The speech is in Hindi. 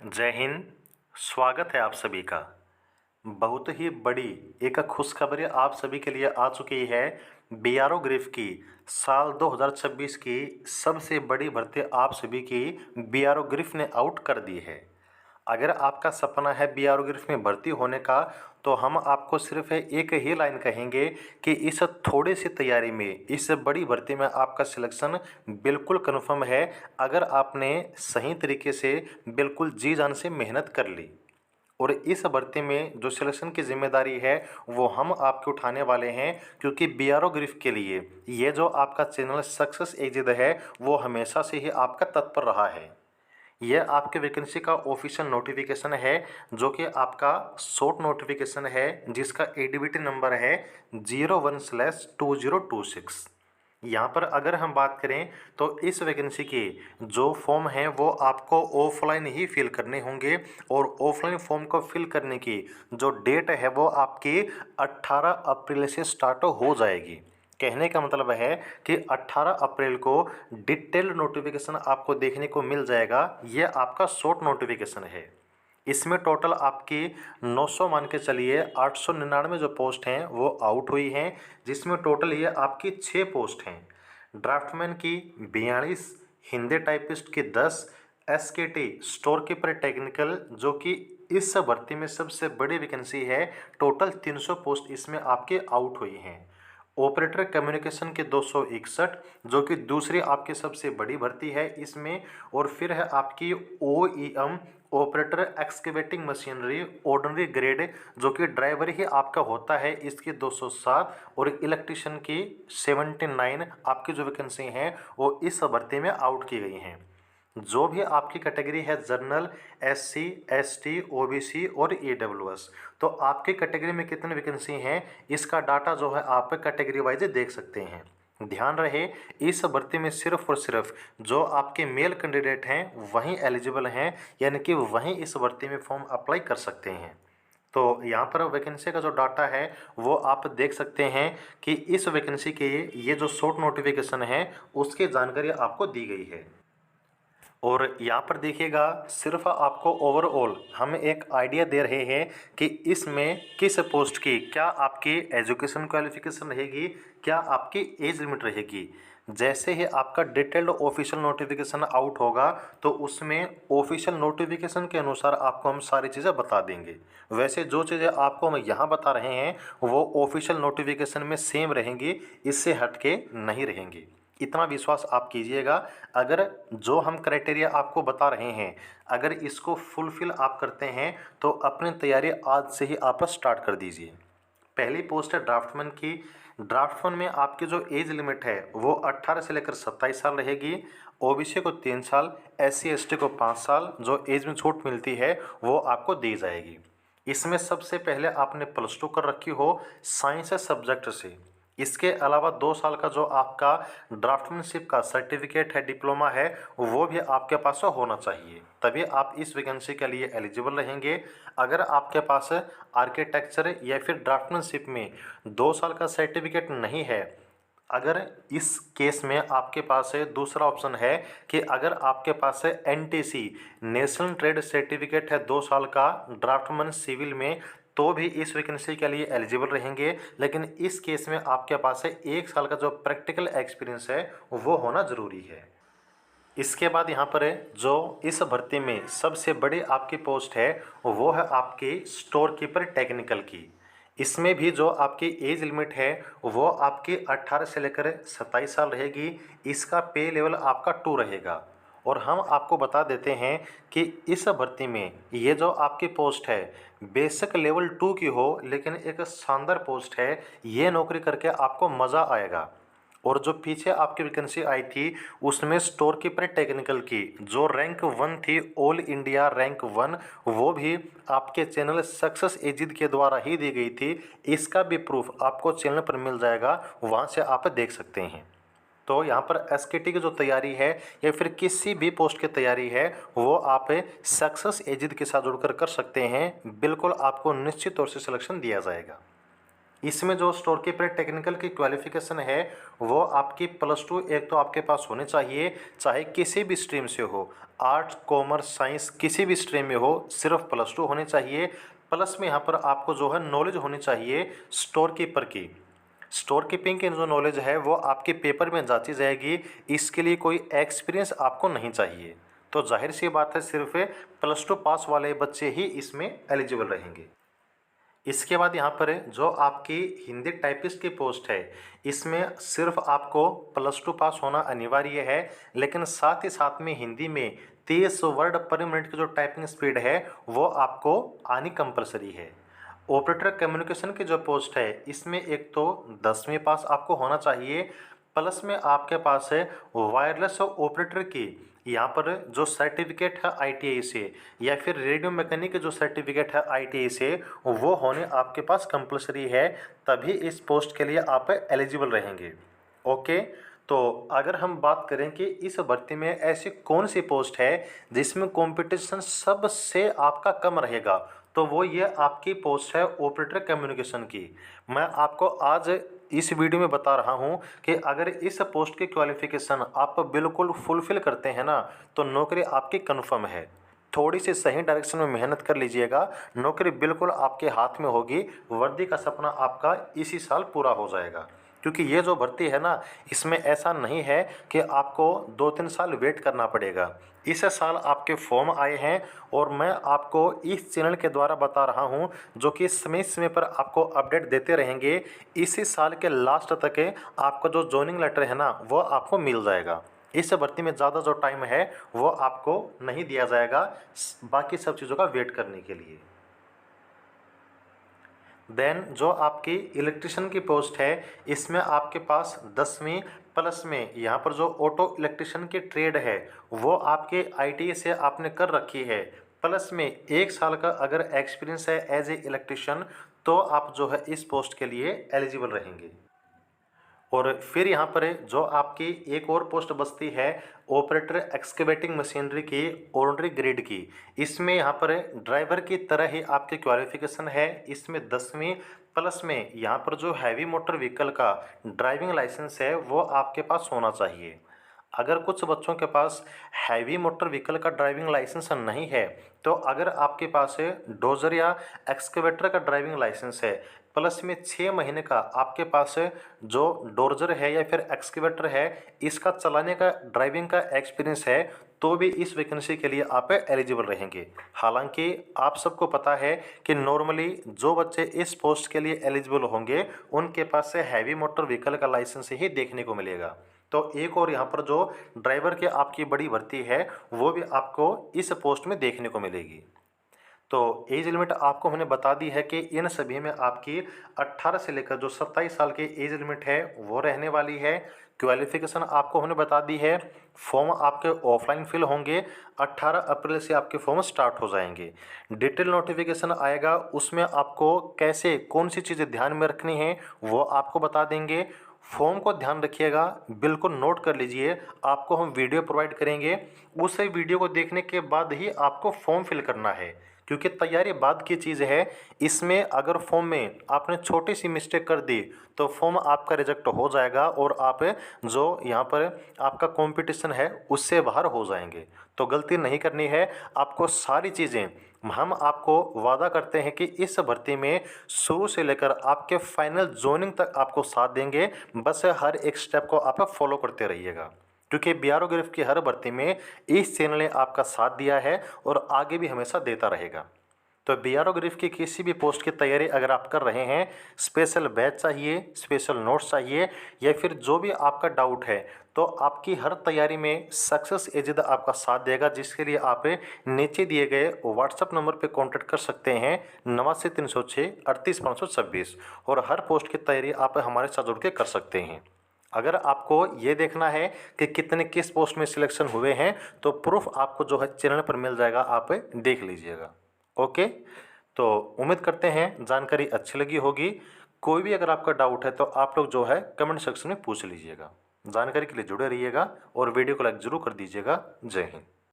जय हिंद। स्वागत है आप सभी का। बहुत ही बड़ी एक खुशखबरी आप सभी के लिए आ चुकी है। बीआरओ ग्रिफ की साल 2026 की सबसे बड़ी भर्ती आप सभी की बीआरओ ग्रिफ ने आउट कर दी है। अगर आपका सपना है बीआरओ ग्रिफ में भर्ती होने का, तो हम आपको सिर्फ एक ही लाइन कहेंगे कि इस थोड़ी सी तैयारी में इस बड़ी भर्ती में आपका सिलेक्शन बिल्कुल कन्फर्म है, अगर आपने सही तरीके से बिल्कुल जी जान से मेहनत कर ली। और इस भर्ती में जो सिलेक्शन की जिम्मेदारी है वो हम आपके उठाने वाले हैं, क्योंकि बीआरओ ग्रिफ के लिए ये जो आपका चैनल सक्सेस एजेड है वो हमेशा से ही आपका तत्पर रहा है। यह आपके वैकेंसी का ऑफिशियल नोटिफिकेशन है, जो कि आपका शॉर्ट नोटिफिकेशन है, जिसका एडीबीटी नंबर है 01/2026। यहाँ पर अगर हम बात करें तो इस वैकेंसी के जो फॉर्म हैं वो आपको ऑफलाइन ही फिल करने होंगे, और ऑफलाइन फॉर्म को फिल करने की जो डेट है वो आपकी 18 अप्रैल से स्टार्ट हो जाएगी। कहने का मतलब है कि 18 अप्रैल को डिटेल नोटिफिकेशन आपको देखने को मिल जाएगा। ये आपका शॉर्ट नोटिफिकेशन है। इसमें टोटल आपकी 900 मान के चलिए 899 जो पोस्ट हैं वो आउट हुई हैं, जिसमें टोटल ये आपकी 6 पोस्ट हैं। ड्राफ्टमैन की 42, हिंदी टाइपिस्ट की 10, एसकेटी स्टोर कीपर टेक्निकल जो कि इस भर्ती में सबसे बड़ी वैकेंसी है, टोटल 300 पोस्ट इसमें आपके आउट हुई हैं। ऑपरेटर कम्युनिकेशन के 261 जो कि दूसरी आपकी सबसे बड़ी भर्ती है इसमें। और फिर है आपकी OEM operator excavating machinery ordinary grade जो कि ड्राइवर ही आपका होता है, इसकी 207। और इलेक्ट्रिशियन की 79 आपकी जो वैकेंसी हैं वो इस भर्ती में आउट की गई हैं। जो भी आपकी कैटेगरी है जनरल, एससी, एसटी, ओबीसी और ईडब्ल्यूएस, तो आपकी कैटेगरी में कितनी वैकेंसी हैं इसका डाटा जो है आप कैटेगरी वाइज देख सकते हैं। ध्यान रहे, इस भर्ती में सिर्फ और सिर्फ जो आपके मेल कैंडिडेट हैं वहीं एलिजिबल हैं, यानी कि वहीं इस भर्ती में फॉर्म अप्लाई कर सकते हैं। तो यहाँ पर वैकेंसी का जो डाटा है वो आप देख सकते हैं कि इस वैकेंसी के ये जो शॉर्ट नोटिफिकेशन है उसकी जानकारी आपको दी गई है। और यहाँ पर देखिएगा, सिर्फ आपको ओवरऑल हम एक आइडिया दे रहे हैं कि इसमें किस पोस्ट की क्या आपकी एजुकेशन क्वालिफिकेशन रहेगी, क्या आपकी एज लिमिट रहेगी। जैसे ही आपका डिटेल्ड ऑफिशियल नोटिफिकेशन आउट होगा तो उसमें ऑफिशियल नोटिफिकेशन के अनुसार आपको हम सारी चीज़ें बता देंगे। वैसे जो चीज़ें आपको हम यहाँ बता रहे हैं वो ऑफिशियल नोटिफिकेशन में सेम रहेंगी, इससे हट के नहीं रहेंगी। इतना विश्वास आप कीजिएगा। अगर जो हम क्राइटेरिया आपको बता रहे हैं अगर इसको फुलफिल आप करते हैं तो अपनी तैयारी आज से ही आप स्टार्ट कर दीजिए। पहली पोस्ट है ड्राफ्टमैन की। ड्राफ्टमैन में आपकी जो एज लिमिट है वो 18 से लेकर 27 साल रहेगी। ओबीसी को 3 साल, एससी एसटी को 5 साल जो एज में छूट मिलती है वो आपको दी जाएगी। इसमें सबसे पहले आपने +2 कर रखी हो साइंस सब्जेक्ट से। इसके अलावा 2 साल का जो आपका ड्राफ्टमैनशिप का सर्टिफिकेट है, डिप्लोमा है, वो भी आपके पास होना चाहिए, तभी आप इस वैकेंसी के लिए एलिजिबल रहेंगे। अगर आपके पास आर्किटेक्चर या फिर ड्राफ्टमैनशिप में 2 साल का सर्टिफिकेट नहीं है, अगर इस केस में आपके पास दूसरा ऑप्शन है कि अगर आपके पास एनटीसी नेशनल ट्रेड सर्टिफिकेट है 2 साल का ड्राफ्टमैन सिविल में, तो भी इस वैकेंसी के लिए एलिजिबल रहेंगे। लेकिन इस केस में आपके पास 1 साल का जो प्रैक्टिकल एक्सपीरियंस है वो होना ज़रूरी है। इसके बाद यहाँ पर जो इस भर्ती में सबसे बड़ी आपकी पोस्ट है वो है आपकी स्टोर कीपर टेक्निकल की। इसमें भी जो आपकी एज लिमिट है वो आपकी 18 से लेकर 27 साल रहेगी। इसका पे लेवल आपका 2 रहेगा। और हम आपको बता देते हैं कि इस भर्ती में ये जो आपकी पोस्ट है बेशक लेवल 2 की हो, लेकिन एक शानदार पोस्ट है। ये नौकरी करके आपको मज़ा आएगा। और जो पीछे आपकी वैकेंसी आई थी उसमें स्टोर कीपर टेक्निकल की जो रैंक 1 थी, ऑल इंडिया रैंक 1, वो भी आपके चैनल सक्सेस एजिड के द्वारा ही दी गई थी। इसका भी प्रूफ आपको चैनल पर मिल जाएगा, वहाँ से आप देख सकते हैं। तो यहाँ पर एसकेटी की जो तैयारी है या फिर किसी भी पोस्ट की तैयारी है वो आप सक्सेस एजिड के साथ जुड़कर कर सकते हैं। बिल्कुल आपको निश्चित तौर से सिलेक्शन दिया जाएगा। इसमें जो स्टोर कीपर टेक्निकल की क्वालिफिकेशन है वो आपकी +2 एक तो आपके पास होने चाहिए, चाहे किसी भी स्ट्रीम से हो, आर्ट्स कॉमर्स साइंस किसी भी स्ट्रीम में हो, सिर्फ +2 होने चाहिए। प्लस में यहाँ पर आपको जो है नॉलेज होनी चाहिए स्टोर कीपर की। स्टोर कीपिंग की जो नॉलेज है वो आपके पेपर में जांची जाएगी, इसके लिए कोई एक्सपीरियंस आपको नहीं चाहिए। तो जाहिर सी बात है सिर्फ +2 पास वाले बच्चे ही इसमें एलिजिबल रहेंगे। इसके बाद यहाँ पर जो आपकी हिंदी टाइपिस्ट की पोस्ट है, इसमें सिर्फ आपको +2 पास होना अनिवार्य है, लेकिन साथ ही साथ में हिंदी में 30 वर्ड पर मिनट की जो टाइपिंग स्पीड है वो आपको आनी कंपलसरी है। ऑपरेटर कम्युनिकेशन की जो पोस्ट है, इसमें एक तो 10वीं पास आपको होना चाहिए, प्लस में आपके पास है वायरलेस ऑपरेटर की यहाँ पर जो सर्टिफिकेट है आईटीआई से, या फिर रेडियो मैकेनिक जो सर्टिफिकेट है आईटीआई से, वो होने आपके पास कंपलसरी है, तभी इस पोस्ट के लिए आप एलिजिबल रहेंगे। ओके, तो अगर हम बात करें कि इस भर्ती में ऐसी कौन सी पोस्ट है जिसमें कंपटीशन सबसे आपका कम रहेगा, तो वो ये आपकी पोस्ट है ऑपरेटर कम्युनिकेशन की। मैं आपको आज इस वीडियो में बता रहा हूं कि अगर इस पोस्ट की क्वालिफिकेशन आप बिल्कुल फुलफिल करते हैं ना, तो नौकरी आपकी कन्फर्म है। थोड़ी सी सही डायरेक्शन में मेहनत कर लीजिएगा, नौकरी बिल्कुल आपके हाथ में होगी, वर्दी का सपना आपका इसी साल पूरा हो जाएगा। क्योंकि ये जो भर्ती है ना, इसमें ऐसा नहीं है कि आपको 2-3 साल वेट करना पड़ेगा। इस साल आपके फॉर्म आए हैं और मैं आपको इस चैनल के द्वारा बता रहा हूं, जो कि समय समय पर आपको अपडेट देते रहेंगे। इसी साल के लास्ट तक आपका जो जॉइनिंग लेटर है ना, वो आपको मिल जाएगा। इस भर्ती में ज़्यादा जो टाइम है वो आपको नहीं दिया जाएगा, बाकी सब चीज़ों का वेट करने के लिए। देन जो आपकी इलेक्ट्रिशियन की पोस्ट है, इसमें आपके पास 10वीं प्लस में यहाँ पर जो ऑटो इलेक्ट्रिशियन की ट्रेड है वो आपके आईटीआई से आपने कर रखी है, प्लस में 1 साल का अगर एक्सपीरियंस है एज ए इलेक्ट्रिशियन, तो आप जो है इस पोस्ट के लिए एलिजिबल रहेंगे। और फिर यहाँ पर जो आपकी एक और पोस्ट बचती है ऑपरेटर एक्सकेवेटिंग मशीनरी की ऑर्डिनरी ग्रेड की, इसमें यहाँ पर ड्राइवर की तरह ही आपकी क्वालिफिकेशन है। इसमें 10वीं प्लस में यहाँ पर जो हैवी मोटर व्हीकल का ड्राइविंग लाइसेंस है वो आपके पास होना चाहिए। अगर कुछ बच्चों के पास हैवी मोटर व्हीकल का ड्राइविंग लाइसेंस नहीं है, तो अगर आपके पास डोजर या एक्सकेवेटर का ड्राइविंग लाइसेंस है, प्लस में 6 महीने का आपके पास जो डोजर है या फिर एक्सकेवेटर है, इसका चलाने का ड्राइविंग का एक्सपीरियंस है, तो भी इस वैकेंसी के लिए आप एलिजिबल रहेंगे। हालांकि आप सबको पता है कि नॉर्मली जो बच्चे इस पोस्ट के लिए एलिजिबल होंगे उनके पास से हैवी मोटर व्हीकल का लाइसेंस ही देखने को मिलेगा। तो एक और यहाँ पर जो ड्राइवर की आपकी बड़ी भर्ती है वो भी आपको इस पोस्ट में देखने को मिलेगी। तो एज लिमिट आपको हमने बता दी है कि इन सभी में आपकी 18 से लेकर जो 27 साल की एज लिमिट है वो रहने वाली है। क्वालिफिकेशन आपको हमने बता दी है। फॉर्म आपके ऑफलाइन फिल होंगे, 18 अप्रैल से आपके फॉर्म स्टार्ट हो जाएंगे। डिटेल नोटिफिकेशन आएगा, उसमें आपको कैसे कौन सी चीज़ें ध्यान में रखनी है वो आपको बता देंगे। फॉर्म को ध्यान रखिएगा, बिल्कुल नोट कर लीजिए। आपको हम वीडियो प्रोवाइड करेंगे, उस वीडियो को देखने के बाद ही आपको फॉर्म फिल करना है, क्योंकि तैयारी बाद की चीज़ है। इसमें अगर फॉर्म में आपने छोटी सी मिस्टेक कर दी तो फॉर्म आपका रिजेक्ट हो जाएगा और आप जो यहाँ पर आपका कंपटीशन है उससे बाहर हो जाएंगे। तो गलती नहीं करनी है, आपको सारी चीज़ें हम आपको वादा करते हैं कि इस भर्ती में शुरू से लेकर आपके फाइनल जोनिंग तक आपको साथ देंगे। बस हर एक स्टेप को आप फॉलो करते रहिएगा, क्योंकि बीआरओ गिरफ्त की हर भर्ती में इस चैनल ने आपका साथ दिया है और आगे भी हमेशा देता रहेगा। तो बीआरओ गिरफ्त की किसी भी पोस्ट की तैयारी अगर आप कर रहे हैं, स्पेशल बैच चाहिए, स्पेशल नोट्स चाहिए, या फिर जो भी आपका डाउट है, तो आपकी हर तैयारी में सक्सेस एजेड आपका साथ देगा, जिसके लिए आप नीचे दिए गए व्हाट्सएप नंबर पर कॉन्टैक्ट कर सकते हैं 89 306 38 526, और हर पोस्ट की तैयारी आप हमारे साथ जुड़ के कर सकते हैं। अगर आपको ये देखना है कि कितने किस पोस्ट में सिलेक्शन हुए हैं, तो प्रूफ आपको जो है चैनल पर मिल जाएगा, आप देख लीजिएगा। ओके, तो उम्मीद करते हैं जानकारी अच्छी लगी होगी। कोई भी अगर आपका डाउट है तो आप लोग जो है कमेंट सेक्शन में पूछ लीजिएगा। जानकारी के लिए जुड़े रहिएगा और वीडियो को लाइक जरूर कर दीजिएगा। जय हिंद।